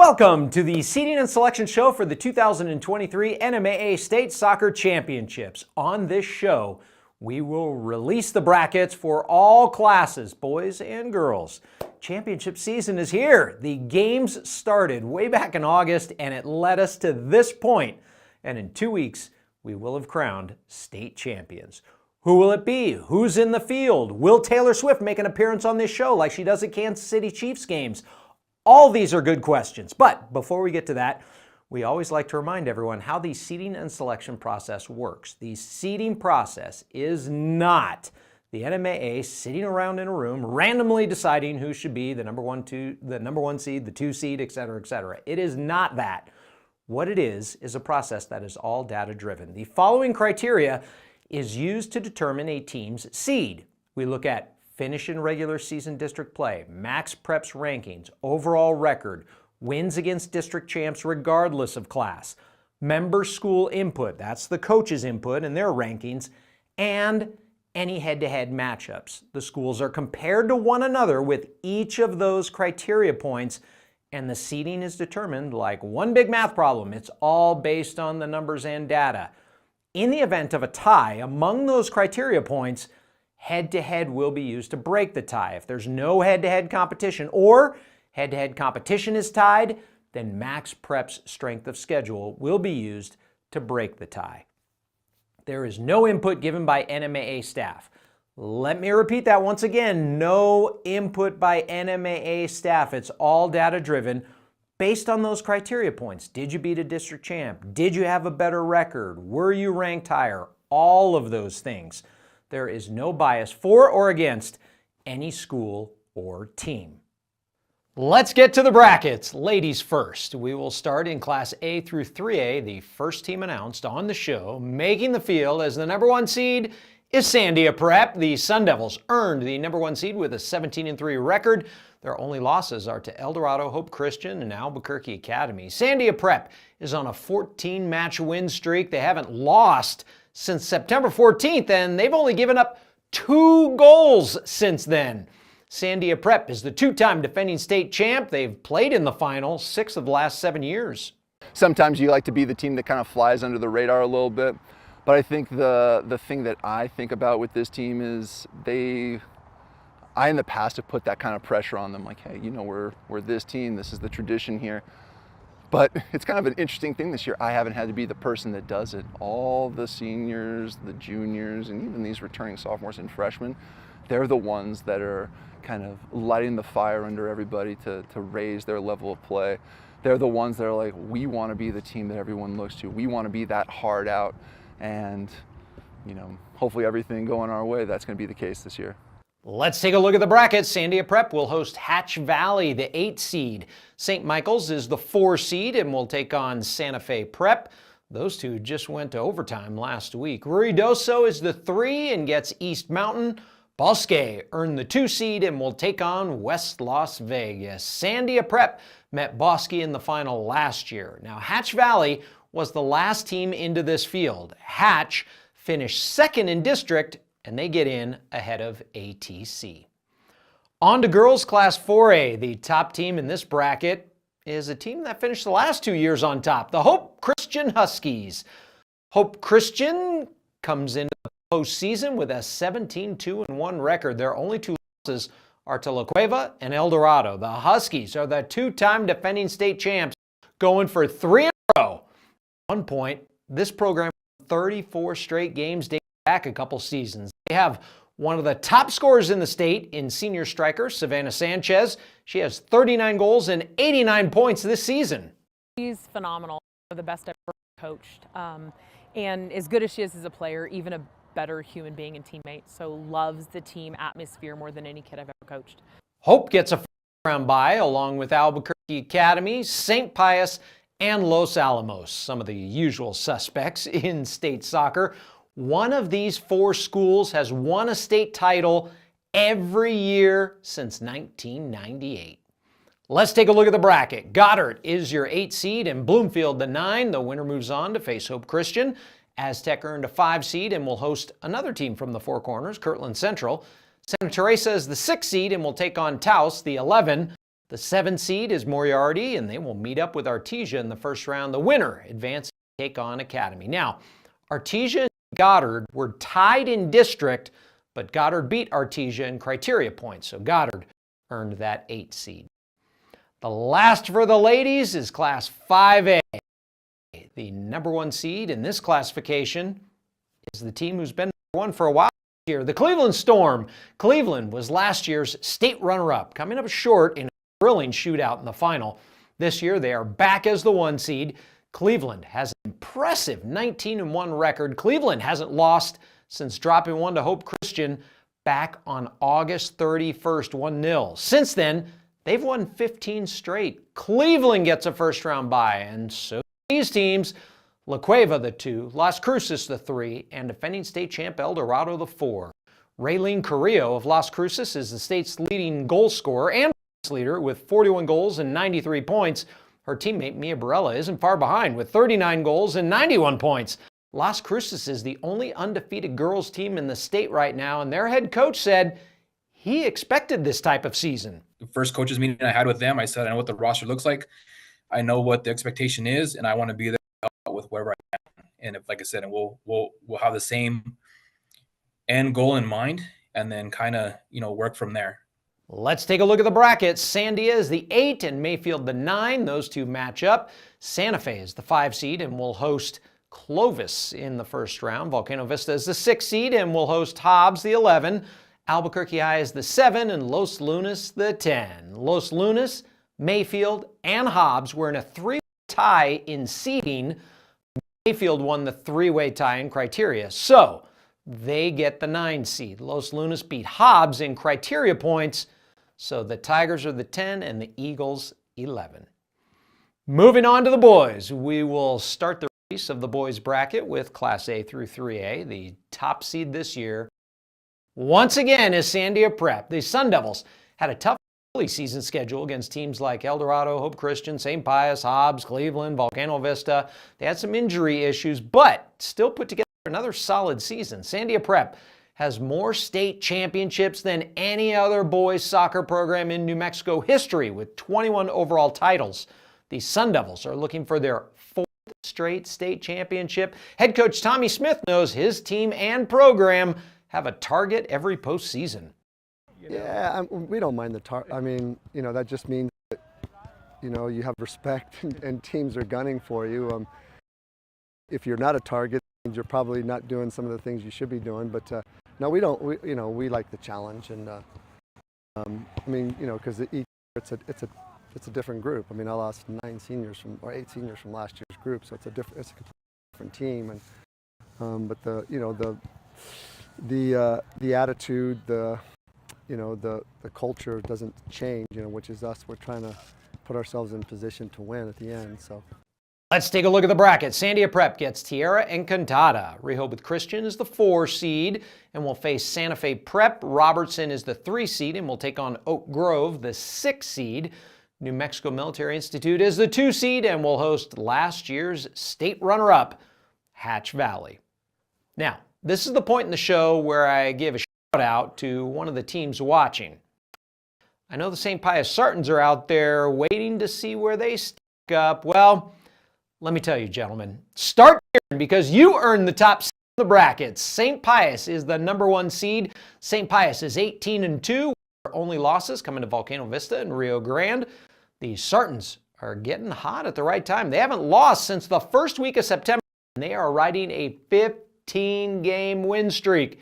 Welcome to the seeding and selection show for the 2023 NMAA State Soccer Championships. On this show, we will release the brackets for all classes, boys and girls. Championship season is here. The games started way back in August, and it led us to this point. And in 2 weeks, we will have crowned state champions. Who will it be? Who's in the field? Will Taylor Swift make an appearance on this show like she does at Kansas City Chiefs games? All these are good questions, but before we get to that, we always like to remind everyone how the seeding and selection process works. The seeding process is not the NMAA sitting around in a room randomly deciding who should be the number one seed, the 2 seed, etc., etc. It is not that. What it is a process that is all data driven. The following criteria is used to determine a team's seed. We look at finish in regular season district play, max preps rankings, overall record, wins against district champs regardless of class, member school input, that's the coach's input and their rankings, and any head-to-head matchups. The schools are compared to one another with each of those criteria points, and the seeding is determined like one big math problem. It's all based on the numbers and data. In the event of a tie among those criteria points, head-to-head will be used to break the tie. If there's no head-to-head competition or head-to-head competition is tied, then max prep's strength of schedule will be used to break the tie. There is no input given by NMAA staff. Let me repeat that once again. No input by NMAA staff. It's all data-driven based on those criteria points. Did you beat a district champ? Did you have a better record? Were you ranked higher? All of those things. There is no bias for or against any school or team. Let's get to the brackets. Ladies first. We will start in Class A through 3A. The first team announced on the show, making the field as the number 1 seed, is Sandia Prep. The Sun Devils earned the number 1 seed with a 17-3 record. Their only losses are to El Dorado Hope Christian and Albuquerque Academy. Sandia Prep is on a 14-match win streak. They haven't lost since September 14th, and they've only given up 2 goals since then. Sandia Prep is the 2-time defending state champ. They've played in the final 6 of the last 7 years. Sometimes you like to be the team that kind of flies under the radar a little bit, but I think the thing that I think about with this team is I in the past have put that kind of pressure on them, like, hey, you know, we're this team, this is the tradition here. But it's kind of an interesting thing this year. I haven't had to be the person that does it. All the seniors, the juniors, and even these returning sophomores and freshmen, they're the ones that are kind of lighting the fire under everybody to raise their level of play. They're the ones that are like, we want to be the team that everyone looks to. We want to be that hard out. And, you know, hopefully everything going our way, that's going to be the case this year. Let's take a look at the brackets. Sandia Prep will host Hatch Valley, the 8 seed. St. Michael's is the 4 seed and will take on Santa Fe Prep. Those two just went to overtime last week. Ruidoso is the 3 and gets East Mountain. Bosque earned the 2 seed and will take on West Las Vegas. Sandia Prep met Bosque in the final last year. Now, Hatch Valley was the last team into this field. Hatch finished 2nd in district, and they get in ahead of ATC. On to girls Class 4A. The top team in this bracket is a team that finished the last 2 years on top, the Hope Christian Huskies. Hope Christian comes into the postseason with a 17-2-1 record. Their only 2 losses are to La Cueva and El Dorado. The Huskies are the 2-time defending state champs, going for 3 in a row. At one point, this program won 34 straight games dating back a couple seasons. They have one of the top scorers in the state in senior striker Savannah Sanchez. She has 39 goals and 89 points this season. She's phenomenal, the best I've ever coached, and as good as she is as a player, even a better human being and teammate. So loves the team atmosphere more than any kid I've ever coached. Hope gets a first-round bye along with Albuquerque Academy, St. Pius, and Los Alamos, some of the usual suspects in state soccer. One of these 4 schools has won a state title every year since 1998. Let's take a look at the bracket. Goddard is your 8 seed and Bloomfield the 9. The winner moves on to face Hope Christian. Aztec earned a 5 seed and will host another team from the Four Corners, Kirtland Central. Santa Teresa is the 6 seed and will take on Taos, the 11. The 7 seed is Moriarty, and they will meet up with Artesia in the first round. The winner advances to take on Academy. Now, Artesia and Goddard were tied in district, but Goddard beat Artesia in criteria points, so Goddard earned that 8 seed. The last for the ladies is Class 5A. The number 1 seed in this classification is the team who's been number 1 for a while here, the Cleveland Storm. Cleveland was last year's state runner-up, coming up short in a thrilling shootout in the final. This year they are back as the 1 seed. Cleveland has an impressive 19-1 record. Cleveland hasn't lost since dropping 1 to Hope Christian back on August 31st, 1-0. Since then, they've won 15 straight. Cleveland gets a first-round bye, and so these teams, La Cueva the 2, Las Cruces the 3, and defending state champ El Dorado the 4. Raylene Carrillo of Las Cruces is the state's leading goal scorer and leader with 41 goals and 93 points. Her teammate Mia Barella isn't far behind with 39 goals and 91 points. Las Cruces is the only undefeated girls team in the state right now, and their head coach said he expected this type of season. The first coaches meeting I had with them, I said, I know what the roster looks like. I know what the expectation is, and I want to be there to help with wherever I can. And if, like I said, and we'll have the same end goal in mind, and then kind of work from there. Let's take a look at the brackets. Sandia is the 8 and Mayfield the 9. Those two match up. Santa Fe is the 5 seed and will host Clovis in the first round. Volcano Vista is the 6 seed and will host Hobbs the 11. Albuquerque High is the 7 and Los Lunas the 10. Los Lunas, Mayfield, and Hobbs were in a 3-way tie in seeding. Mayfield won the 3-way tie in criteria, so they get the 9 seed. Los Lunas beat Hobbs in criteria points, so the Tigers are the 10 and the Eagles 11. Moving on to the boys, we will start the race of the boys bracket with Class A through 3A. The top seed this year, once again, is Sandia Prep. The Sun Devils had a tough early season schedule against teams like El Dorado, Hope Christian, St. Pius, Hobbs, Cleveland, Volcano Vista. They had some injury issues, but still put together another solid season. Sandia Prep has more state championships than any other boys soccer program in New Mexico history, with 21 overall titles. The Sun Devils are looking for their 4th straight state championship. Head coach Tommy Smith knows his team and program have a target every postseason. Yeah, we don't mind the target. I mean, that just means that, you have respect and teams are gunning for you. If you're not a target, you're probably not doing some of the things you should be doing. But no, we don't. We like the challenge, and because each year it's a different group. I mean, I lost 8 seniors from last year's group, so it's a completely different team. And but the attitude, the culture doesn't change. Which is us. We're trying to put ourselves in position to win at the end. So. Let's take a look at the bracket. Sandia Prep gets Tierra and Cantada. Rehoboth Christian is the 4 seed and will face Santa Fe Prep. Robertson is the 3 seed and will take on Oak Grove, the 6 seed. New Mexico Military Institute is the 2 seed and will host last year's state runner-up, Hatch Valley. Now, this is the point in the show where I give a shout out to one of the teams watching. I know the St. Pius Sartans are out there waiting to see where they stack up. Well, let me tell you, gentlemen, start cheering because you earned the top seed in the brackets. St. Pius is the number 1 seed. St. Pius is 18-2. Their only losses coming to Volcano Vista and Rio Grande. The Sartans are getting hot at the right time. They haven't lost since the first week of September, and they are riding a 15-game win streak.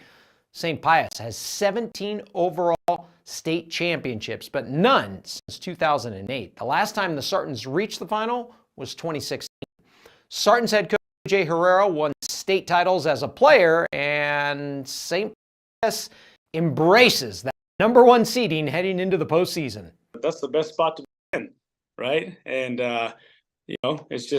St. Pius has 17 overall state championships, but none since 2008. The last time the Sartans reached the final was 2016. Sartans head coach Jay Herrera won state titles as a player, and St. Pius embraces that number 1 seeding heading into the postseason. That's the best spot to be in, right? And it's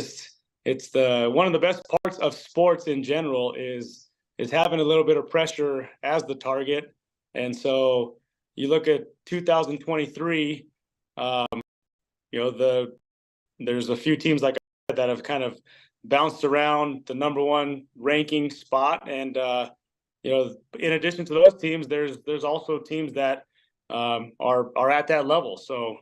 one of the best parts of sports in general is having a little bit of pressure as the target. And so you look at 2023, there's a few teams like that have kind of bounced around the number 1 ranking spot, and in addition to those teams, there's also teams that are at that level. So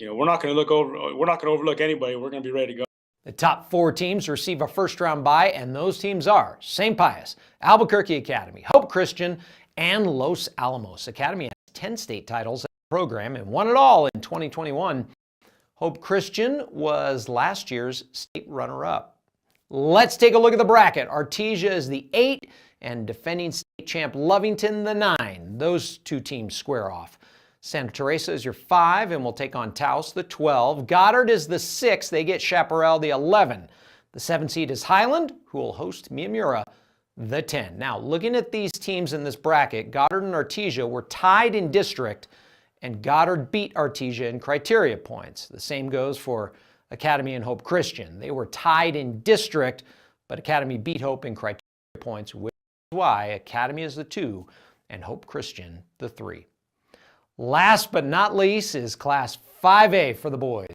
we're not going to overlook anybody. We're going to be ready to go. The top 4 teams receive a first-round bye, and those teams are St. Pius, Albuquerque Academy, Hope Christian, and Los Alamos. Academy has 10 state titles in the program and won it all in 2021. Hope Christian was last year's state runner-up. Let's take a look at the bracket. Artesia is the 8 and defending state champ Lovington the 9. Those 2 teams square off. Santa Teresa is your 5 and will take on Taos the 12. Goddard is the 6. They get Chaparral the 11. The 7 seed is Highland, who will host Miyamura the 10. Now, looking at these teams in this bracket, Goddard and Artesia were tied in district, and Goddard beat Artesia in criteria points. The same goes for Academy and Hope Christian. They were tied in district, but Academy beat Hope in criteria points, which is why Academy is the 2 and Hope Christian the 3. Last but not least is Class 5A for the boys.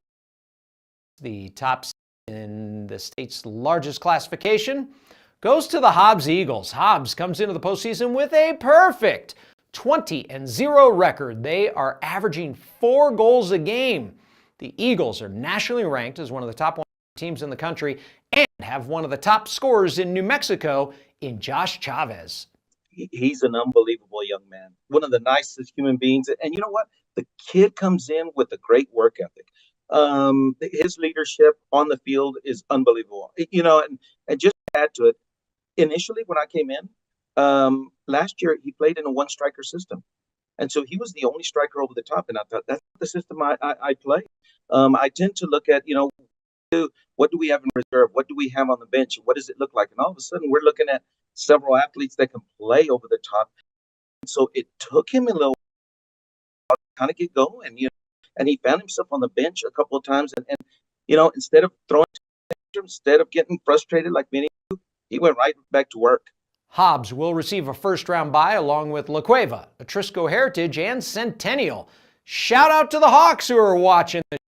The top seed in the state's largest classification goes to the Hobbs Eagles. Hobbs comes into the postseason with a perfect 20-0 record. They are averaging 4 goals a game. The Eagles are nationally ranked as one of the top 1 teams in the country and have one of the top scorers in New Mexico in Josh Chavez. He's an unbelievable young man, one of the nicest human beings. And you know what? The kid comes in with a great work ethic. His leadership on the field is unbelievable. And just to add to it, initially when I came in, last year he played in a 1-striker system. And so he was the only striker over the top. And I thought, that's the system I play. I tend to look at, what do we have in reserve? What do we have on the bench? What does it look like? And all of a sudden we're looking at several athletes that can play over the top. So it took him a little while to kind of get going, and he found himself on the bench a couple of times. And instead of instead of getting frustrated like many do, he went right back to work. Hobbs will receive a first-round bye along with La Cueva, Atrisco Heritage, and Centennial. Shout out to the Hawks who are watching the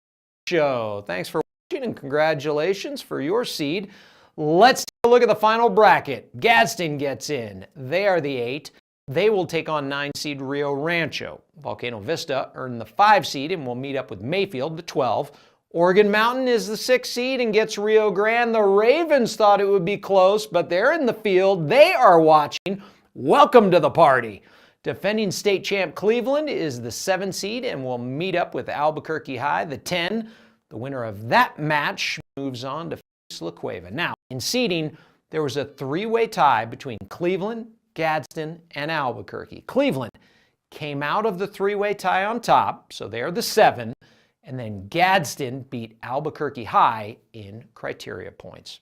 show. Thanks for watching and congratulations for your seed. Let's take a look at the final bracket. Gadsden gets in. They are the 8. They will take on 9 seed Rio Rancho. Volcano Vista earned the 5 seed and will meet up with Mayfield, the 12. Oregon Mountain is the 6 seed and gets Rio Grande. The Ravens thought it would be close, but they're in the field. They are watching. Welcome to the party. Defending state champ Cleveland is the 7 seed and will meet up with Albuquerque High, the 10. The winner of that match moves on to face La Cueva. Now, in seeding, there was a 3-way tie between Cleveland, Gadsden, and Albuquerque. Cleveland came out of the 3-way tie on top, so they're the 7, and then Gadsden beat Albuquerque High in criteria points.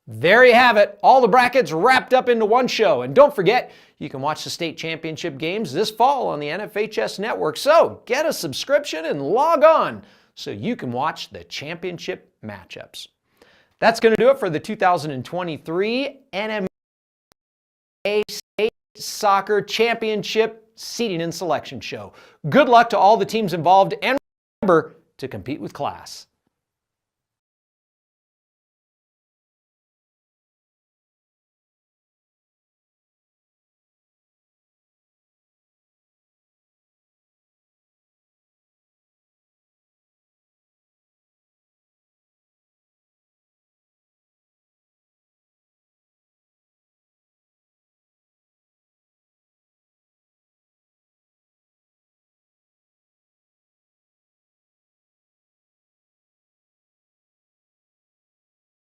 There you have it, all the brackets wrapped up into one show. And don't forget, you can watch the state championship games this fall on the NFHS network. So get a subscription and log on so you can watch the championship matchups. That's going to do it for the 2023 NMAA State Soccer Championship Seeding and Selection Show. Good luck to all the teams involved, and remember to compete with class.